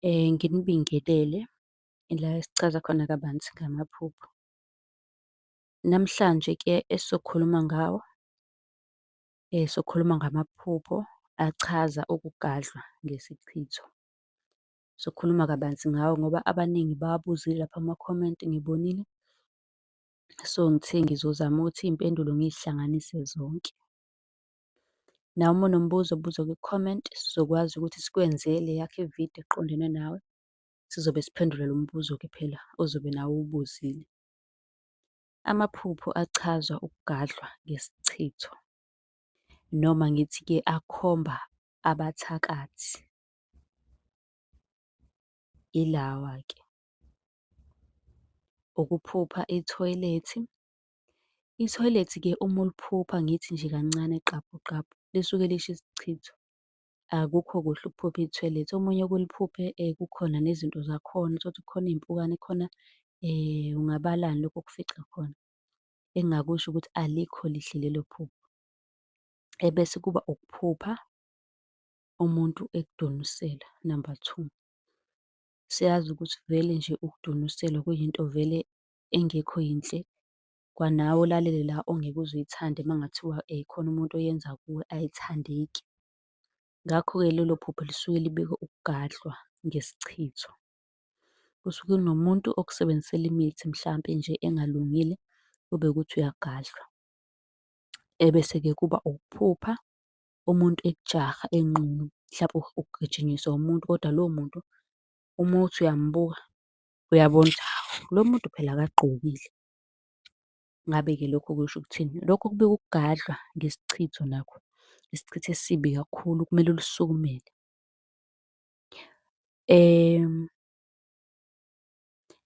Nginibingelele la esichaza khona kabanzi ngamaphupho. Namhlanje-ke esizokhuluma ngawo, sizokhuluma ngamaphupho achaza ukugadlwa ngesichitho. Sizokhuluma kabanzi ngawo ngoba abaningi bawabuzile lapha ama-comment ngibonile. So ngithe ngizozama ukuthi iy'mpendulo ngiy'hlanganise zonke. Nawe uma unombuzo buza kwi-comment, sizokwazi ukuthi sikwenzele yakho ividiyo eqondene nawe. Sizobe siphendula lo mbuzo-ke phela ozobe nawe uwubuzile. Amaphupho achaza ukugadlwa ngesichitho, noma ngithi-ke akhomba abathakathi. Ilawa-ke, ukuphupha ithoyilethi. Ithoyilethi-ke uma uliphupha ngithi nje kancane qabu qabu, lisuke lisho isichitho. Akukho kuhle ukuphupha ithoyilethi. Omunye ukuliphuphe kukhona nezinto zakhona, uthole ukuthi kukhona iy'mpukane, khona ungabalani lokhu okufica khona, engingakusho ukuthi alikho lihle lelo phupho. Ebese kuba ukuphupha umuntu ekudonisela, number 2. Siyazi ukuthi vele nje ukuduniselwa kuyinto vele engekho yinhle. Kwanawe olalele la ongeke uze uyithande uma kungathiwa khona umuntu oyenza kuwe ayithandeki. Ngakho-ke lelo phupho lisuke libike ukugadlwa ngesichitho. Kusuke kunomuntu okusebenzisela imithi mhlampe nje engalungile, kube ukuthi uyagadlwa. Ebese-ke kuba ukuphupha umuntu ekujaha enqunu, mhlampe ugijinyiswa umuntu, kodwa lowo muntu uma uthi uyambuka uyabona ukuthi hawu, lo muntu phela akagqokile. Ngabe-ke lokho kusho ukuthini? Lokho kubika ukugadlwa ngesichitho nakho. Isichitho esibi kakhulu, kumele ulisukumele.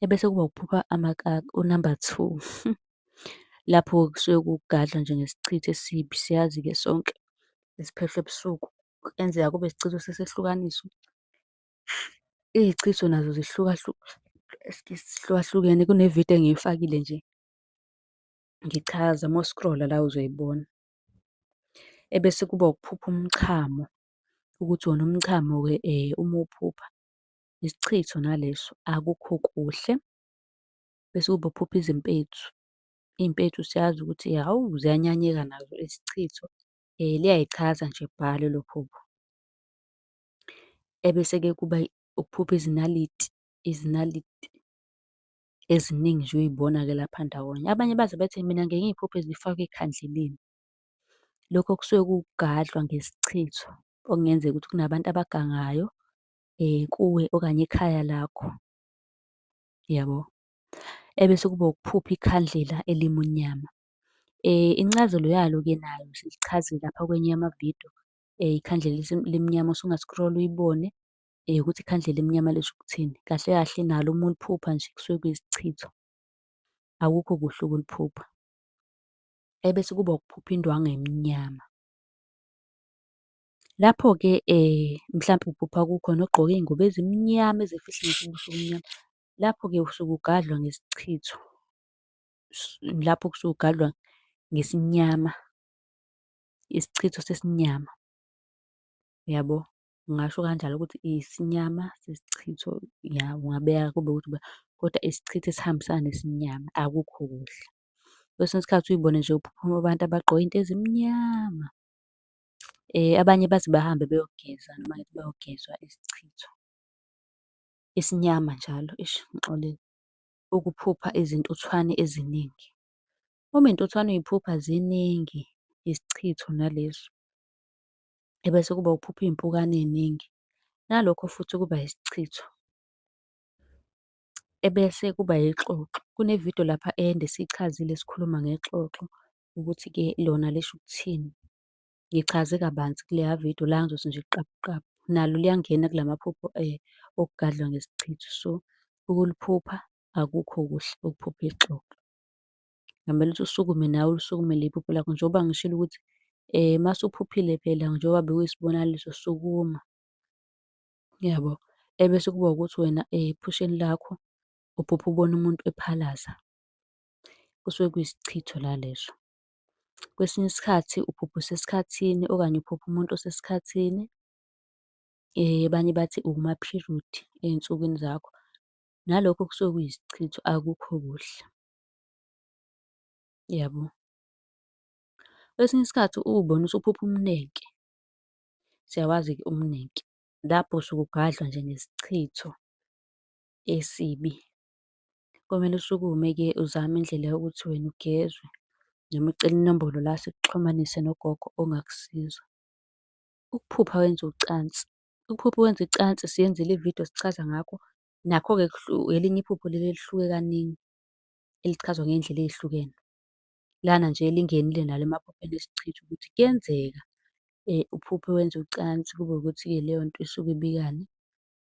Ebese kuba ukuphupha unamba 2. Lapho kusuke kugadlwa nje ngesichitho esibi. Siyazi-ke sonke esiphehlwe ebusuku kuyenzeka kube isichitho sesehlukaniswa. Iy'chitho nazo zihlukahlukene. Kunevidiyo engiyifakile nje, ngichaza uma u-scroll-a la uzoyibona. Ebese kuba ukuphupha umchamo, ukuthi wona umchamo-ke uma uwuphupha isichitho naleso akukho kuhle. Bese kuba ukuphupha izimpethu. Iy'mpethu siyazi ukuthi hawu ziyanyanyeka nazo isichitho, liyayichaza nje bha lelo phupho. Ebese-ke kuba ukuphupha izinaliti, izinaliti eziningi nje uy'bona-ke lapha ndawonye. Abanye baze bethi mina ngike ngiy'phuphe zifakwe ekhandleleni. Lokho kusuke kuwukugadlwa ngesichitho, okungenzeka ukuthi kunabantu abagangayo kuwe okanye ekhaya lakho, yabo. Ebese kuba ukuphupha ikhandlela elimunyama. Incazelo yalo-ke nayo silichazile lapha kwenye yamavidiyo. Ikhandlela limnyama usunga-scroll uyibone ukuthi ikhandlela elimnyama lisho ukuthini. Kahle kahle nalo uma uliphupha nje kusuke kuyisichitho. Akukho kuhle ukuliphupha. Ebese kuba ukuphupha indwangu emnyama. Lapho-ke mhlampe uphupha kukhona ogqoke iy'ngubo ezimnyama ezifihla ngisho ubuso obumnyama. Lapho-ke usuke ugadlwa ngesichitho. Lapho kusuke ugadlwa ngesinyama, isichitho sesinyama, yabo. Ngingasho kanjalo ukuthi isinyama sesichitho, ya ungabeka kube ukuthi kodwa isichitho esihambisana nesinyama akukho kuhle. Kwesinye isikhathi uy'bone nje uphuphuma abantu abagqoke iy'nto ezimnyama. Abanye baze bahambe beyogeza noma ngithi bayogezwa isichitho isinyama njalo. Eish, ngixolele. Ukuphupha izintuthwane eziningi. Uma iy'ntuthwane uy'phupha ziningi, isichitho naleso. Ebese kuba ukuphupha iy'mpukane ey'ningi, nalokho futhi kuba isichitho. Ebese kuba ixoxo. Kunevidiyo lapha ende siyichazile sikhuluma ngexoxo ukuthi-ke lona lisho ukuthini. Ngichaze kabanzi kuleya vidiyo la ngizothi nje qabu qabu. Nalo liyangena kulamaphupho okugadlwa ngesichitho. So, ukuliphupha akukho kuhle ukuphupha ixoxo. Kungamele ukuthi usukume nawe ulisukumele iphupho lakho, njengoba ngishilo ukuthi mase uphuphile phela njengoba bekuyisibonakaliso, sukuma, yabo. Ebese kuba ukuthi wena ephusheni lakho uphupha ubona umuntu ephalaza. Kusuke kuyisichitho naleso. Kwesinye isikhathi uphupha usesikhathini okanye uphupha umuntu osesikhathini. Abanye bathi ukuma-period ey'nsukwini zakho. Nalokho kusuke kuyisichitho, akukho kuhle, yabo. Kwesinye isikhathi ubone usuphupha umnenke, siyawazi-ke umnenke. Lapho usuke ugadlwa nje ngesichitho esibi. Komele usukume-ke uzame indlela yokuthi wena ugezwe, noma ucele inombolo la sikuxhumanise nogogo ongakusiza. Ukuphupha wenza ucansi. Ukuphupha wenza icansi siyenzile ividiyo sichaza ngakho. Nakho-ke elinye iphupho leli elihluke kaningi, elichazwa ngey'ndlela ey'hlukene. Lana nje elingenile nalo emaphupheni esichitho ukuthi kuyenzeka uphuphe wenza ucansi kube ukuthi-ke leyo nto isuke ibikani?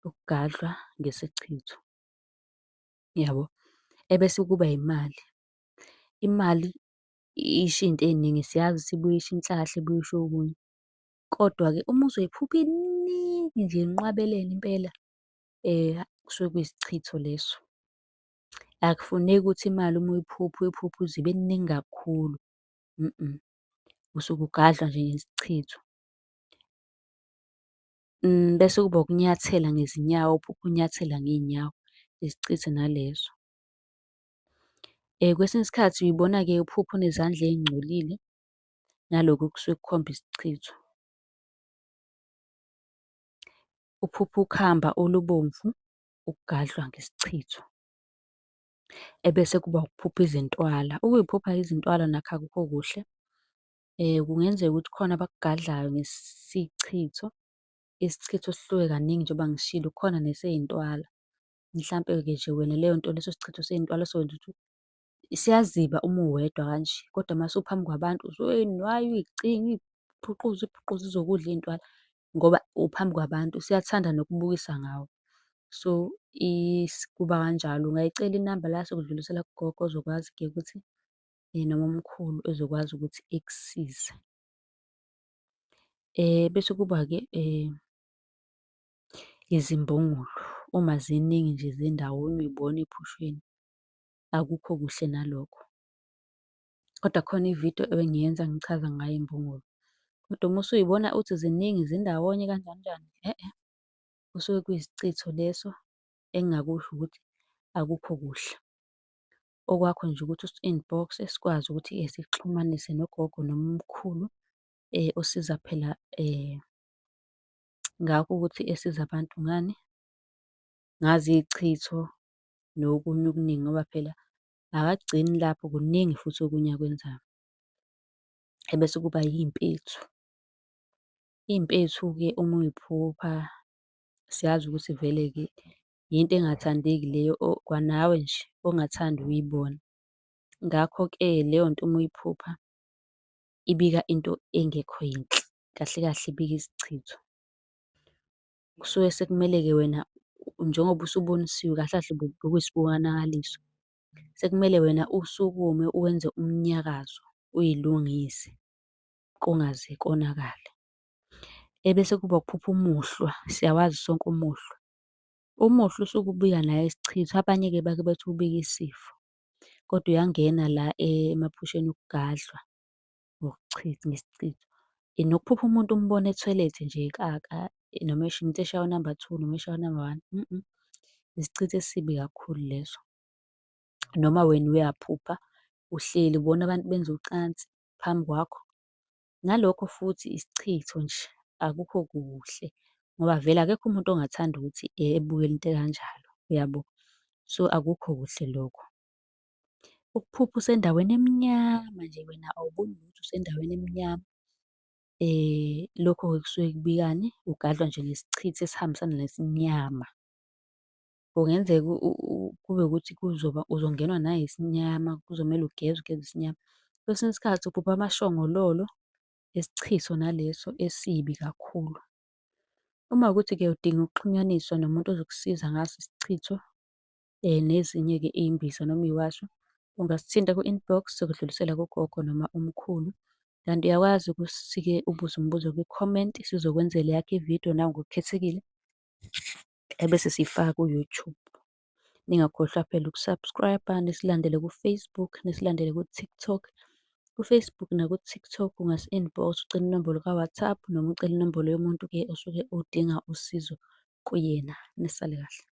Ukugadlwa ngesichitho, yabo. Ebese kuba imali. Imali isho iy'nto ey'ningi, siyazi ukuthi ibuye isho inhlahla, ibuye isho okunye. Kodwa-ke uma uzoyiphupha iningi nje inqwabelene impela, kusuke kuyisichitho leso. Akufuneki ukuthi imali uma uyiphupha uze ibe ningi kakhulu. Usuke ugadlwa nje ngesichitho. Bese kuba ukunyathela ngezinyawo, uphuphe unyathela ngey'nyawo, isichitho naleso. Kwesinye isikhathi uyibona-ke uphupha unezandla ey'ngcolile, nalokho kusuke kukhomba isichitho. Uphupha ukhamba olubomvu, ukugadlwa ngesichitho. Ebese kuba ukuphupha izintwala. Ukuy'phupha izintwala nakho akukho kuhle. Kungenzeka ukuthi khona abakugadlayo ngesichitho. Isichitho sihluke kaningi njengoba ngishilo, kukhona nesey'ntwala. Mhlampe-ke nje wena leyo nto leso sichitho sey'ntwala sokwenza ukuthi siyaziba uma uwedwa kanje, kodwa mase uphambi kwabantu usuke uy'nwaya, uy'cinga, uy'phuquze zizokudla iy'ntwala ngoba uphambi kwabantu. Siyathanda nokubukisa ngawe. So, kuba kanjalo. Ungayicela inamba la sokudlulisela kugogo ozokwazi-ke ukuthi noma umkhulu ezokwazi ukuthi ekusize. Bese kuba-ke izimbongolo. Uma ziningi nje zindawonye uy'bona ephusheni, akukho kuhle nalokho. Kodwa khona ividiyo ebengiyenza ngichaza ngayo imbongolo. Kodwa uma usuy'bona uthi ziningi zindawonye kanjani kanjani, kusuke kuyisichitho leso engingakusho ukuthi akukho kuhle. Okwakho nje ukuthi usi-inbox-e sikwazi ukuthi-ke sikuxhumanise nogogo noma umkhulu osiza phela ngakho ukuthi esiza abantu ngani? Ngazo iy'chitho nokunye okuningi ngoba phela akagcini lapho, kuningi futhi okunye akwenzayo. Ebese kuba iy'mpethu. Iy'mpethu-ke uma uy'phupha siyazi ukuthi vele-ke yinto engathandeki leyo kwanawe nje ongathandi ukuyibona. Ngakho-ke leyo nto uma uyiphupha ibika into engekho yinhle, kahle kahle ibika isichitho. Kusuke sekumele-ke wena njengoba usubonisiwe kahle kahle bekuyisibonakaliso. Sekumele wena usukume uwenze umnyakazo, uy'lungise kungaze konakale. Ebese kuba ukuphupha umuhlwa, siyawazi sonke umuhlwa. Umuhlwa usuke ubika naye isichitho, abanye-ke bake bethi ubika isifo. Kodwa uyangena la emaphusheni okugadlwa ngesichitho. Nokuphupha umuntu umbone ethoyilethe nje ekaka, noma ngithi eshaya u-number 2 noma eshaya u-number 1. Isichitho esibi kakhulu leso. Noma wena uyaphupha uhleli ubona abantu benza ucansi phambi kwakho. Nalokho futhi isichitho nje, akukho kuhle ngoba vele akekho umuntu ongathanda ukuthi ebukele into ekanjalo, uyabo? So, akukho kuhle lokho. Ukuphupha usendaweni emnyama nje wena awuboni lutho usendaweni emnyama. Lokho-ke kusuke kubikani? Ugadlwa nje ngesichitho esihambisana nesinyama. Kungenzeka kube ukuthi uzongenwa nayisinyama, kuzomele ugeze isinyama. Kwesinye isikhathi uphupha amashongololo esichitho naleso esibi kakhulu. Uma kuwukuthi-ke udinga ukuxhunyaniswa nomuntu ozokusiza ngaso isichitho nezinye-ke iy'mbiza noma iy'washo, ungasithinta ku-inbox sokudlulisela kugogo noma umkhulu. Kanti uyakwazi ukuthi-ke ubuze umbuzo kwi-comment sizokwenzela eyakho ividiyo nawe ngokukhethekile ebese siyifaka ku-YouTube. Ningakhohlwa phela uku-subscribe-a, nisilandele ku-Facebook, nisilandele ku-TikTok. Ku-Facebook naku-TikTok ungasi-inbox ucele inombolo ka-WhatsApp noma ucele inombolo yomuntu-ke osuke udinga usizo kuyena. Nisale kahle.